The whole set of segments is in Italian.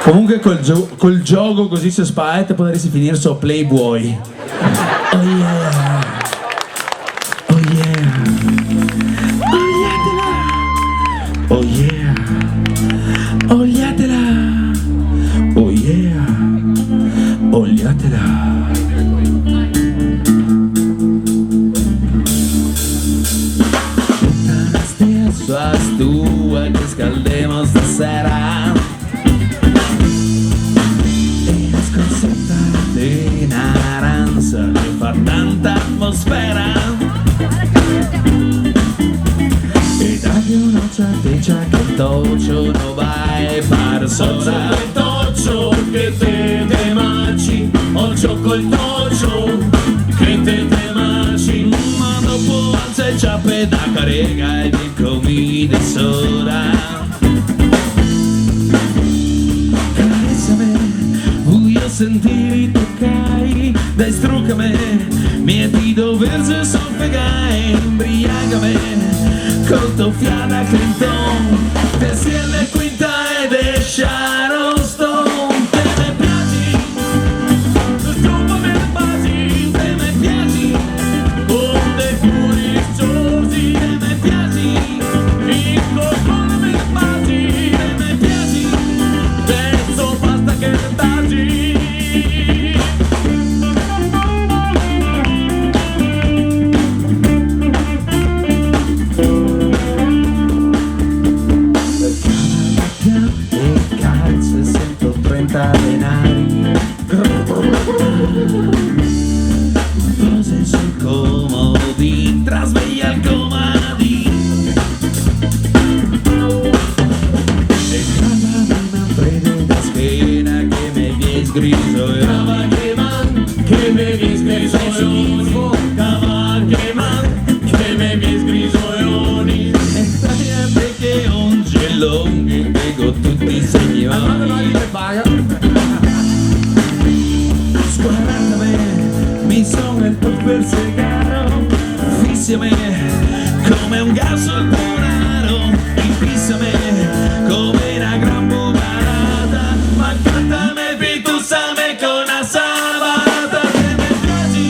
Comunque col gioco così si spaventa potresti finire su Playboy. Oh yeah. Oh yeah. Oh yeah. Oliatela. Oh yeah. Oliatela. Suas tuas que escaldemos stasera e ascoltate naranza che fa tanta atmosfera e dagli un'occhiatica che il toccio non vai far sola il toccio che te maci occhio col toccio che te maci ma dopo alza il ciappe da carega e comi di sola carezzami voglio sentire toccare dai struccami mieti doversi soffegare imbriagami col tuo fiata Clinton te siete quinta ed è Sharon Stone te me piaci struppami le basi te me piaci con dei puri sciosi te me piaci incorporami le basi te me piaci adesso basta che taci denari cose sul comodin trasveglia il comodin e cavami manfrede da schiena che mi viene sgriso e che mi viene sgriso e che mi viene sgriso e stai che un gelone che vengo tutti i signori mi sono il tuo persegaro fissami come un gas al denaro fissami come una gran bubarata ma cantami pitussame con una sabata che mi piaci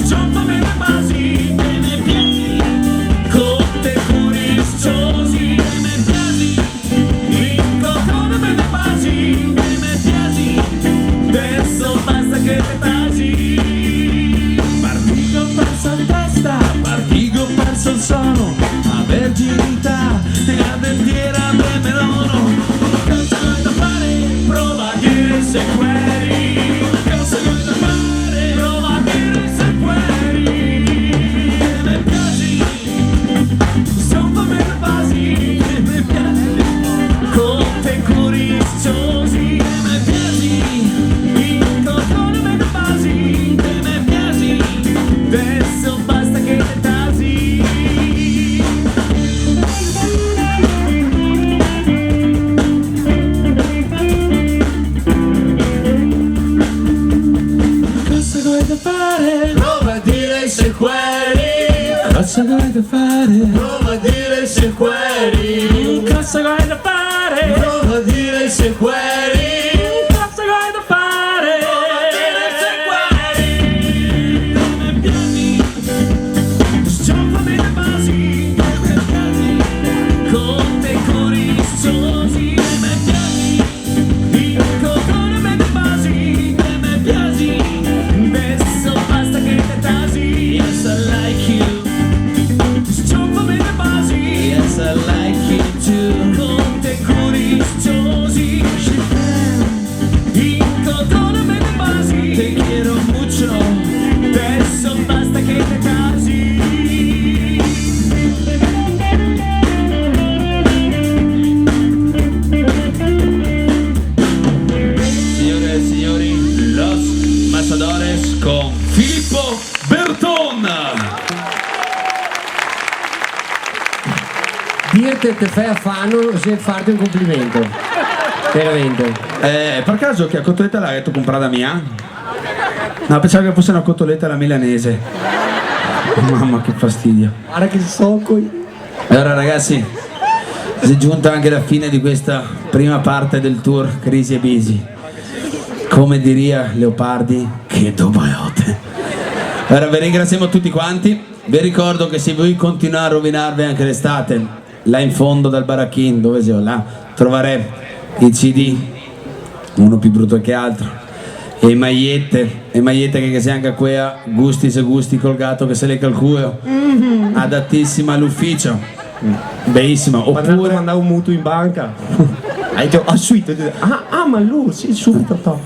sciopami le basi che mi piaci con te puri sciosi che mi piaci incontrami le basi che mi piaci adesso basta che te taci partigo perso in testa partigo perso il sono a verginità e a dentiera del melono cosa vuoi da fare prova a dire se gueri cosa vuoi da fare prova a dire se gueri che mi piaci stoppami le basi che mi piaci con te curiosi che mi piaci incontrami le basi che mi piaci adesso basta che te tasi cosa vuoi da fare prova a dire se gueri cosa vuoi da fare prova a dire se gueri cosa vuoi da fare prova a dire se gueri cosa vuoi da fare prova a dire se gueri come piaci sciopami le basi come piaci con te curiosi come piaci incontrami le basi come piaci adesso basta che te tasi yes I like you sciopami le basi yes I like you too con te curiosi incontrami le basi te quiero mucho adesso basta che te tasi signore e signori Los Matadores con Filippo Berton. Dirti te fai affanno se farti un complimento veramente Per caso che a cotoletta l'ha detto comprata mia? No, pensavo che fosse una cotoletta alla milanese. Mamma che fastidio. guarda che so qui Allora ragazzi, Si è giunta anche la fine di questa prima parte del tour Crisi e Bisi. Come diria Leopardi, che dobaiote. Allora vi ringraziamo tutti quanti. Vi ricordo che se voi continuate a rovinarvi anche l'estate, là in fondo dal baracchin, dove siamo là, troverete i CD, uno più brutto che altro, e magliette che sia anche qui a gusti se gusti colgato che se le calculo, adattissima all'ufficio, bellissima. Oppure mandare un mutuo in banca. Hai detto, ma lui, sì, subito.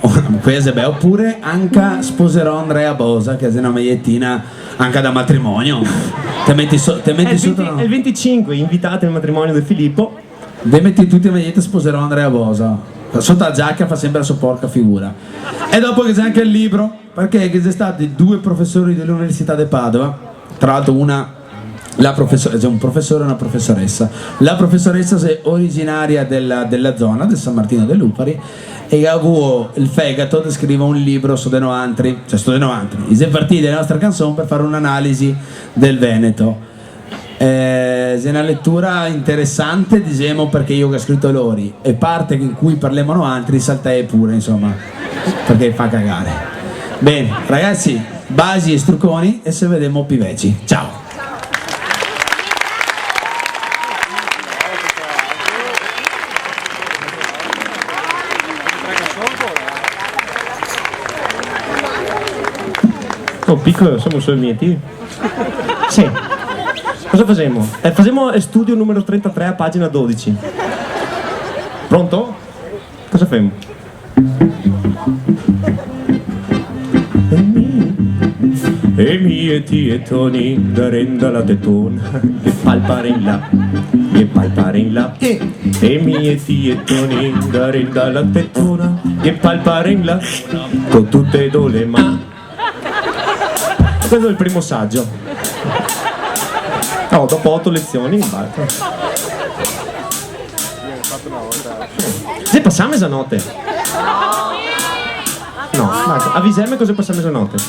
Oppure anche sposerò Andrea Bosa, che è una magliettina anche da matrimonio. Te metti sotto. È il 25, invitate al matrimonio di Filippo. Te metti tutte le magliette, sposerò Andrea Bosa. Sotto la giacca fa sempre la sua porca figura. E dopo che c'è anche il libro, perché ci sono stati 2 professori dell'Università di Padova, tra l'altro c'è un professore e una professoressa. La professoressa è originaria della zona del San Martino del Lupari e ha avuto il fegato di scrivere un libro su De Noantri, si è partito dalla nostra canzone per fare un'analisi del Veneto. È una lettura interessante, diciamo, perché io che ho scritto Lori e parte in cui parliamo Noantri saltai pure, insomma, perché fa cagare. Bene ragazzi, basi e strucconi e se vediamo piveci. Ciao. Oh, piccolo, siamo solo i miei tiri. Sì. Cosa facciamo? Facciamo studio numero 33 a pagina 12. Pronto? Cosa facciamo? E mie tietoni da renda la tettona che palpare in là. E mie tietoni da renda la tettona che palpare in là con tutte e due le mani. Questo è il primo saggio. Dopo 8 lezioni basta. Se passiamo mezzanotte? No, avvisami cosa passiamo mezzanotte.